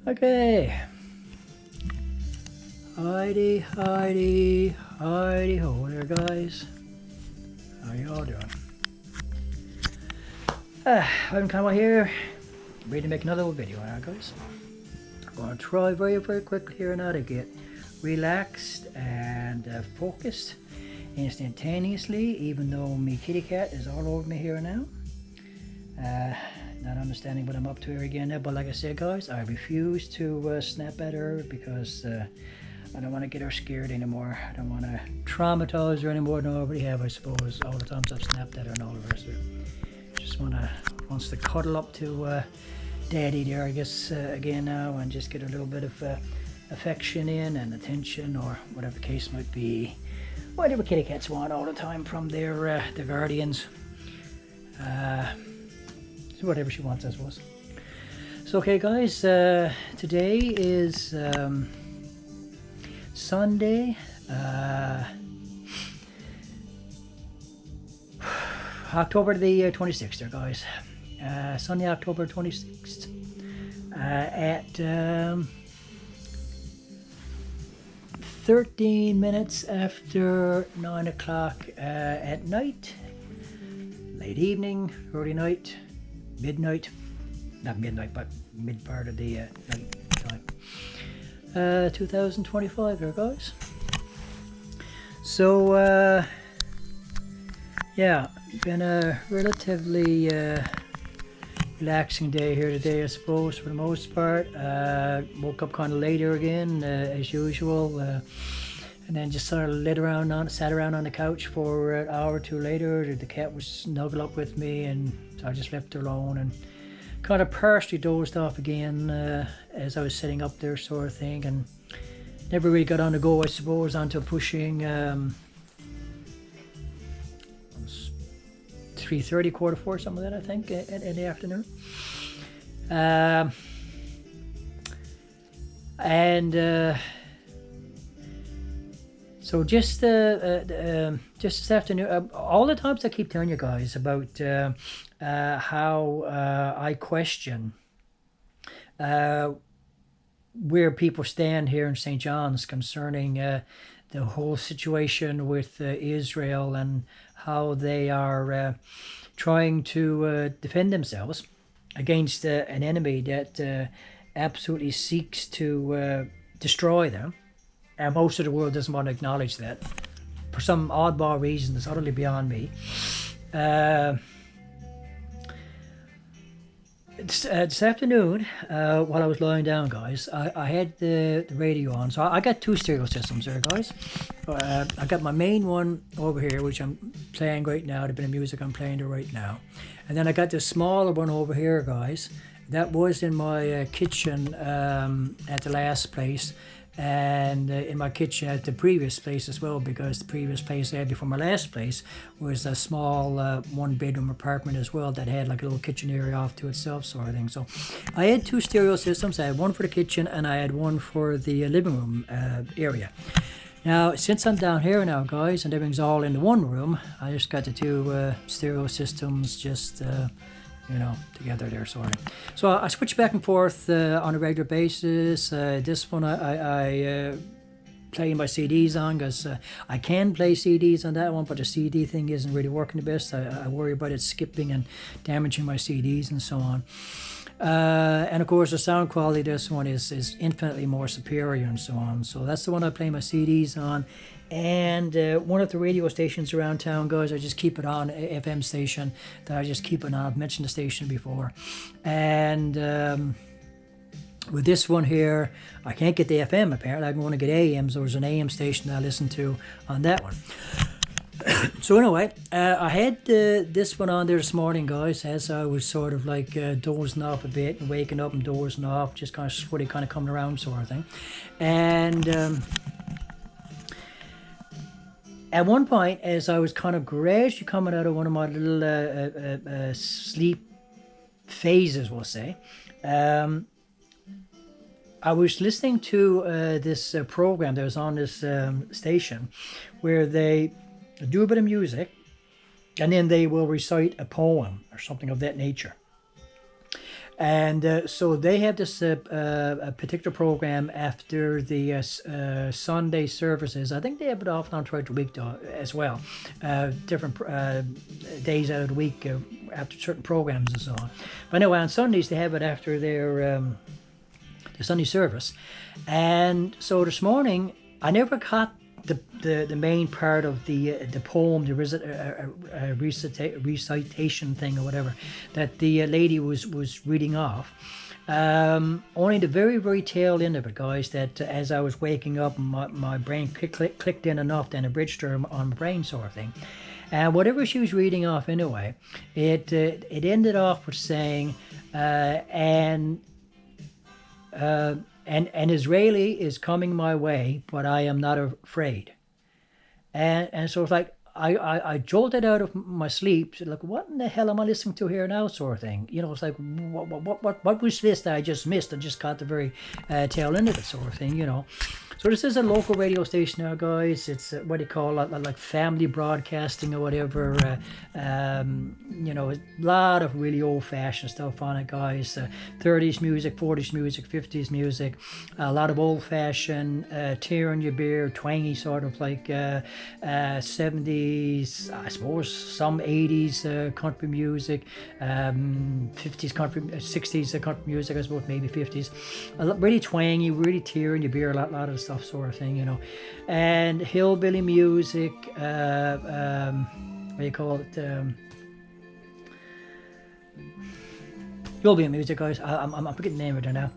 Okay. Heidi ho there, guys. How y'all doing? I'm kind of here, ready to make another video now, guys. I'm going to try very quickly here now to get relaxed and focused instantaneously, even though my kitty cat is all over me here now. Not understanding what I'm up to here again now, but like I said, guys, I refuse to snap at her because I don't want to get her scared anymore. I don't want to traumatize her anymore than I already have, I suppose. All the times I've snapped at her and all the rest of it. Just wants to cuddle up to Daddy there, I guess, again now, and just get a little bit of affection in and attention, or whatever the case might be. Whatever kitty cats want all the time from their guardians. Whatever she wants, I suppose. So, okay, guys, today is Sunday, October the 26th there, guys. Sunday, October 26th at 13 minutes after 9 o'clock at night, late evening, early night, midnight, not midnight, but mid part of the night time. 2025 there, guys. So, yeah, been a relatively relaxing day here today, I suppose, for the most part. Woke up kind of later again, as usual, and then just sort of sat around on the couch for an hour or two later. The cat was snuggled up with me, and so I just left her alone and kind of partially dozed off again as I was sitting up there, sort of thing, and never really got on the go, I suppose, until pushing 3:30, 3:45, something like that, I think, in the afternoon. So just this afternoon, all the times I keep telling you guys about how I question where people stand here in St. John's concerning the whole situation with Israel and how they are trying to defend themselves against an enemy that absolutely seeks to destroy them. And most of the world doesn't want to acknowledge that. For some oddball reason that's utterly beyond me. This afternoon, while I was lying down, guys, I had the radio on. So I got two stereo systems there, guys. I got my main one over here, which I'm playing right now, the bit of music I'm playing there right now. And then I got this smaller one over here, guys. That was in my kitchen at the last place. And in my kitchen at the previous place as well, because the previous place I had before my last place was a small one-bedroom apartment as well that had like a little kitchen area off to itself, sort of thing. So I had two stereo systems. I had one for the kitchen and I had one for the living room area. Now, since I'm down here now, guys, and everything's all in the one room, I just got the two stereo systems just together there, sort of. So I switch back and forth on a regular basis. This one I play my CDs on, because I can play CDs on that one, but the CD thing isn't really working the best. I worry about it skipping and damaging my CDs and so on. And of course the sound quality of this one is infinitely more superior and so on. So that's the one I play my CDs on. And one of the radio stations around town, guys, I just keep it on, a FM station that I just keep it on. I've mentioned the station before. And with this one here, I can't get the FM apparently. I want to get AM, so there's an AM station that I listen to on that one. So anyway, I had this one on there this morning, guys, as I was sort of like dozing off a bit and waking up and dozing off, just kind of sweaty, kind of coming around sort of thing. And at one point, as I was kind of gradually coming out of one of my little sleep phases, we'll say, I was listening to this program that was on this station where they do a bit of music and then they will recite a poem or something of that nature. And so they have this a particular program after the Sunday services. I think they have it off and on throughout the week though, as well. Different days out of the week after certain programs and so on. But anyway, on Sundays they have it after their Sunday service. And so this morning, I never caught the main part of the poem, the recitation thing or whatever that the lady was reading off. Only the very, very tail end of it, guys, that as I was waking up, my brain clicked in enough, then a bridge term on my brain sort of thing. And whatever she was reading off anyway, it ended off with saying, an Israeli is coming my way, but I am not afraid. And so it's like I jolted out of my sleep, so like, what in the hell am I listening to here now, sort of thing. You know, it's like, what was this that I just missed? I just caught the very tail end of it, sort of thing, you know. So this is a local radio station now, guys. It's what do you call it, like family broadcasting or whatever. You know, a lot of really old-fashioned stuff on it, guys. 30s music, 40s music, 50s music. A lot of old-fashioned, tearing your beer, twangy sort of like 70s, I suppose, some 80s country music, 50s country, 60s country music, I suppose, maybe 50s. Really twangy, really tearing your beer, a lot of the stuff, sort of thing, you know. And hillbilly music, what do you call it, hillbilly music, guys. I'm forgetting the name of it now.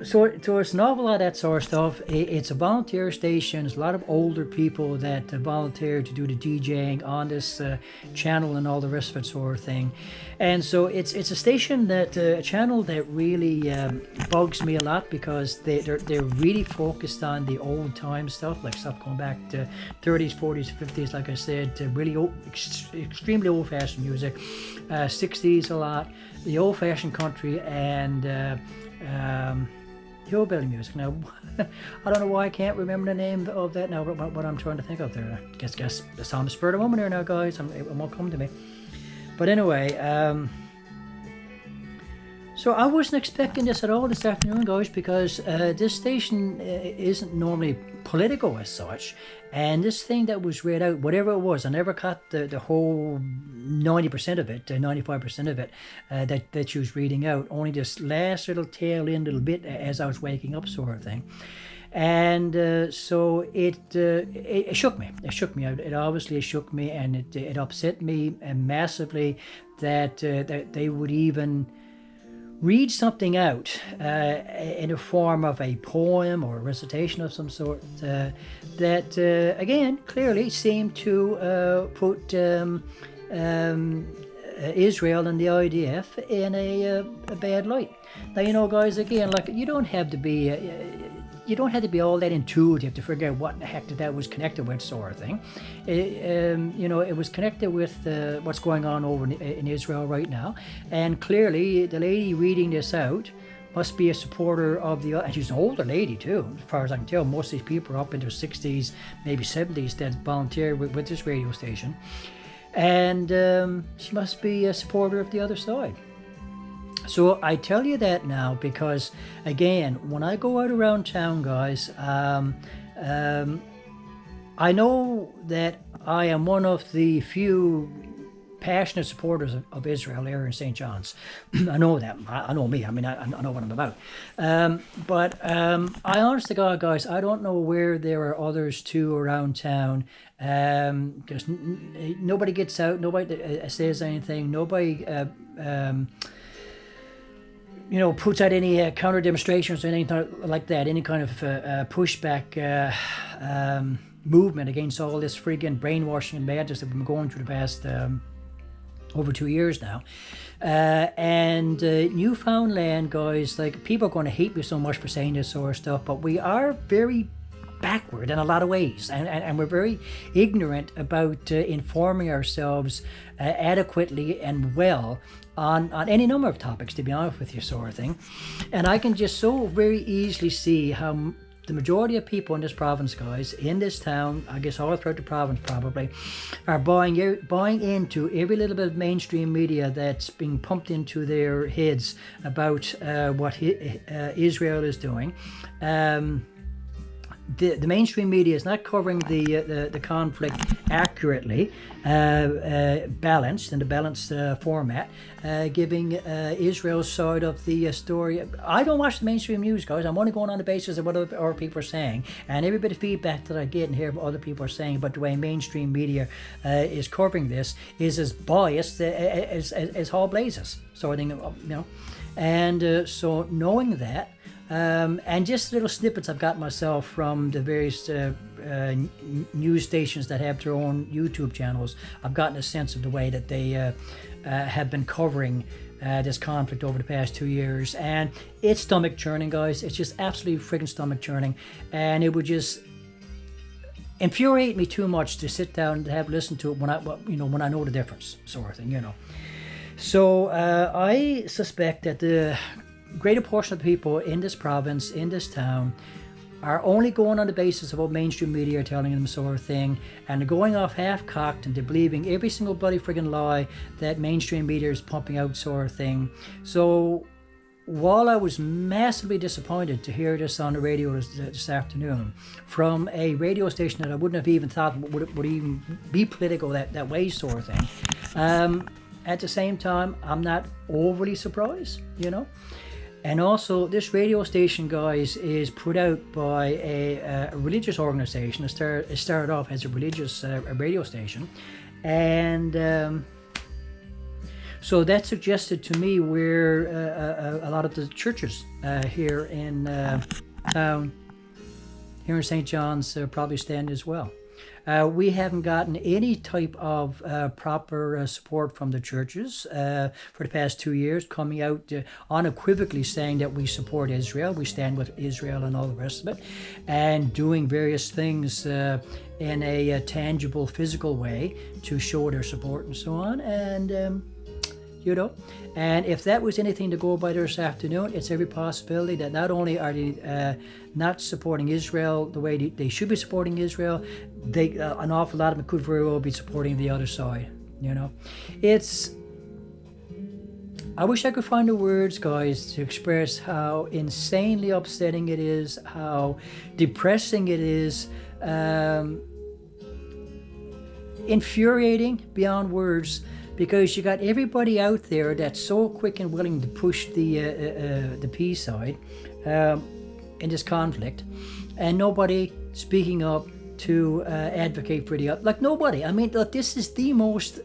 So it's an awful lot of that sort of stuff. It's a volunteer station. There's a lot of older people that volunteer to do the DJing on this channel and all the rest of it, sort of thing. And so it's a station that a channel that really bugs me a lot, because they're really focused on the old time stuff, like stuff going back to 30s, 40s, 50s, like I said, to really extremely old-fashioned music. 60s a lot, the old-fashioned country, and hillbilly music. Now, I don't know why I can't remember the name of that now, what I'm trying to think of there. I guess it's on the spur of the moment here now, guys. It won't come to me. But anyway, so I wasn't expecting this at all this afternoon, guys, because this station isn't normally political as such. And this thing that was read out, whatever it was, I never caught the whole 90% of it, 95% of it that she was reading out. Only this last little tail end little bit as I was waking up, sort of thing. And so it shook me. It shook me. It obviously shook me, and it upset me massively that they would even read something out in the form of a poem or a recitation of some sort that again clearly seemed to put Israel and the IDF in a bad light. Now, you know, guys, again, like, you don't have to be all that intuitive to figure out what the heck that was connected with, sort of thing. You know, it was connected with what's going on over in Israel right now, and clearly the lady reading this out must be a supporter of the, and she's an older lady too, as far as I can tell. Most of these people are up in their 60s, maybe 70s, that volunteer with this radio station, and she must be a supporter of the other side. So I tell you that now because, again, when I go out around town, guys, I know that I am one of the few passionate supporters of Israel here in St. John's. I know that. I know me. I mean, I know what I'm about. But I honest to God, guys, I don't know where there are others too around town. Because nobody gets out. Nobody says anything. Nobody you know, puts out any counter demonstrations or anything like that, any kind of pushback movement against all this friggin' brainwashing and madness that we've been going through the past over 2 years now. And Newfoundland, guys, like, people are going to hate me so much for saying this sort of stuff, but we are very backward in a lot of ways, and we're very ignorant about informing ourselves adequately and well on any number of topics, to be honest with you, sort of thing. And I can just so very easily see how the majority of people in this province, guys, in this town, I guess all throughout the province probably, are buying into every little bit of mainstream media that's being pumped into their heads about what Israel is doing. The mainstream media is not covering the conflict accurately, balanced in the balanced format, giving Israel's side of the story. I don't watch the mainstream news, guys. I'm only going on the basis of what other people are saying, and every bit of feedback that I get and hear what other people are saying about the way mainstream media is covering this is as biased as hall blazes, sort of thing, you know. And so knowing that. And just little snippets I've got myself from the various news stations that have their own YouTube channels. I've gotten a sense of the way that they have been covering this conflict over the past 2 years, and it's stomach churning, guys. It's just absolutely friggin' stomach churning, and it would just infuriate me too much to sit down and have listened to it when I know the difference, sort of thing, you know. So I suspect that the greater portion of the people in this province, in this town, are only going on the basis of what mainstream media are telling them, sort of thing, and they're going off half-cocked and they're believing every single bloody friggin' lie that mainstream media is pumping out, sort of thing. So while I was massively disappointed to hear this on the radio this afternoon from a radio station that I wouldn't have even thought would even be political that way, sort of thing, at the same time, I'm not overly surprised, you know. And also, this radio station, guys, is put out by a religious organization. It started off as a religious radio station. And so that suggested to me where a lot of the churches here in town, here in St. John's, probably stand as well. We haven't gotten any type of proper support from the churches for the past 2 years, coming out unequivocally saying that we support Israel, we stand with Israel and all the rest of it, and doing various things in a tangible, physical way to show their support and so on. And you know, and if that was anything to go by this afternoon, it's every possibility that not only are they not supporting Israel the way they should be supporting Israel, they an awful lot of them could very well be supporting the other side. You know, I wish I could find the words, guys, to express how insanely upsetting it is, how depressing it is, infuriating beyond words. Because you got everybody out there that's so quick and willing to push the peace side in this conflict, and nobody speaking up to advocate for the other. Like nobody. I mean, look, this is the most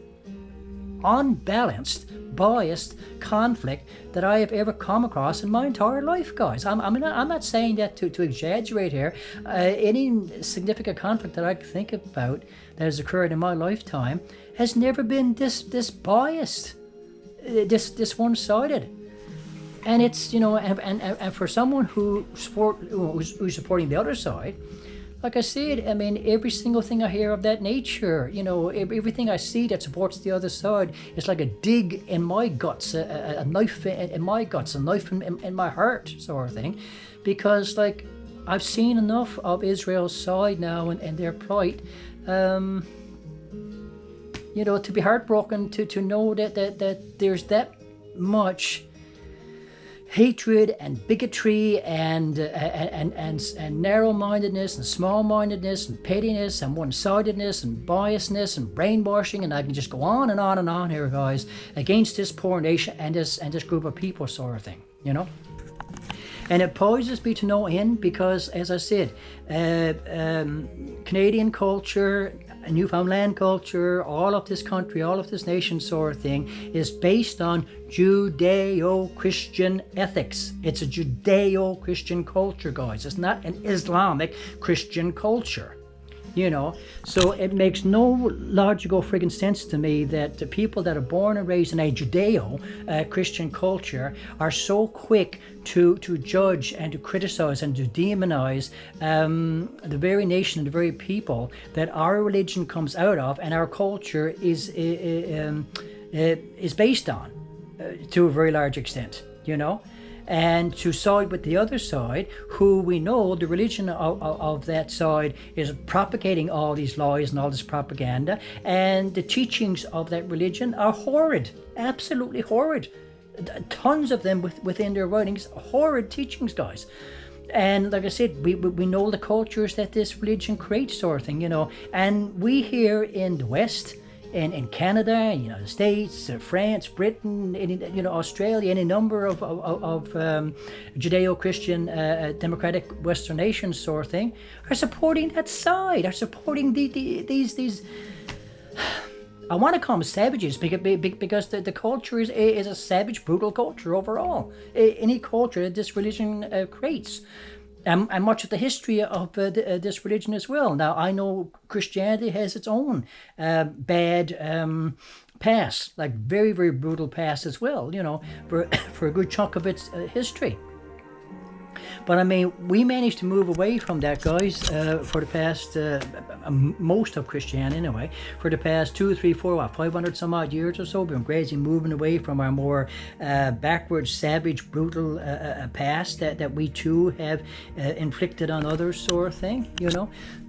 unbalanced, biased conflict that I have ever come across in my entire life, guys. I'm not saying that to exaggerate here. Any significant conflict that I can think about that has occurred in my lifetime has never been this biased, this one-sided. And it's, you know, and for someone who's supporting the other side, like I said, I mean, every single thing I hear of that nature, you know, everything I see that supports the other side is like a dig in my guts, a knife in my guts, a knife in my heart, sort of thing. Because, like, I've seen enough of Israel's side now and their plight, you know, to be heartbroken to know that there's that much hatred and bigotry and narrow-mindedness and small-mindedness and pettiness and one-sidedness and biasness and brainwashing, and I can just go on and on and on here, guys, against this poor nation and this group of people, sort of thing, you know. And it poises me to no end because, as I said, Canadian culture, Newfoundland culture, all of this country, all of this nation, sort of thing, is based on Judeo-Christian ethics. It's a Judeo-Christian culture, guys. It's not an Islamic Christian culture. You know, so it makes no logical friggin' sense to me that the people that are born and raised in a Judeo-Christian culture are so quick to judge and to criticize and to demonize the very nation and the very people that our religion comes out of and our culture is based on to a very large extent, you know. and to side with the other side, who we know the religion of that side is propagating all these lies and all this propaganda, and the teachings of that religion are horrid, absolutely horrid. Tons of them within their writings, horrid teachings, guys. And like I said, we know the cultures that this religion creates, sort of thing, and we here in the West, in Canada, United States, France, Britain, Australia, any number of Judeo-Christian democratic Western nations, sort of thing, are supporting that side, are supporting these I want to call them savages because the culture is a savage, brutal culture overall. Any culture that this religion creates. And much of the history of this religion as well. Now, I know Christianity has its own bad past, like very, very brutal past as well, for a good chunk of its history. But I mean, we managed to move away from that, guys, for the past, most of Christianity anyway, for the past 2, 3, 4, 500 some odd years or so. We've been gradually moving away from our more backward, savage, brutal past that we too have inflicted on others, sort of thing,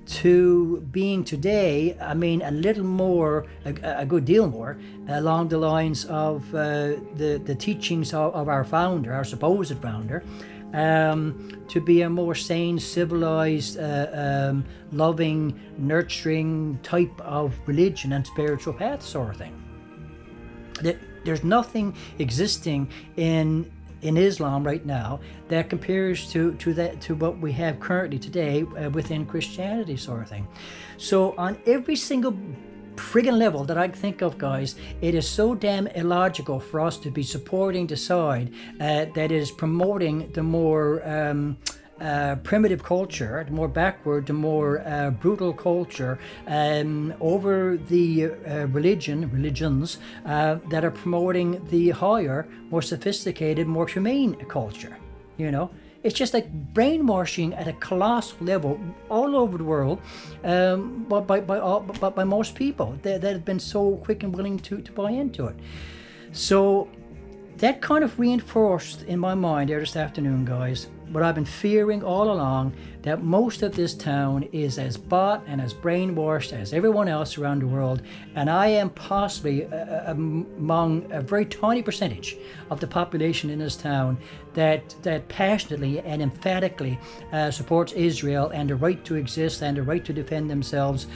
to being today, I mean, a little more, a good deal more, along the lines of the teachings of our founder, our supposed founder, to be a more sane, civilized, loving, nurturing type of religion and spiritual path, sort of thing. There's nothing existing in Islam right now that compares to what we have currently today within Christianity, sort of thing. So on every single friggin' level that I can think of, guys, it is so damn illogical for us to be supporting the side that is promoting the more primitive culture, the more backward, the more brutal culture over the religions that are promoting the higher, more sophisticated, more humane culture. It's just like brainwashing at a colossal level all over the world, but by most people that have been so quick and willing to buy into it. So that kind of reinforced in my mind there this afternoon, guys, what I've been fearing all along, that most of this town is as bought and as brainwashed as everyone else around the world, and I am possibly among a very tiny percentage of the population in this town that passionately and emphatically supports Israel and the right to exist and the right to defend themselves.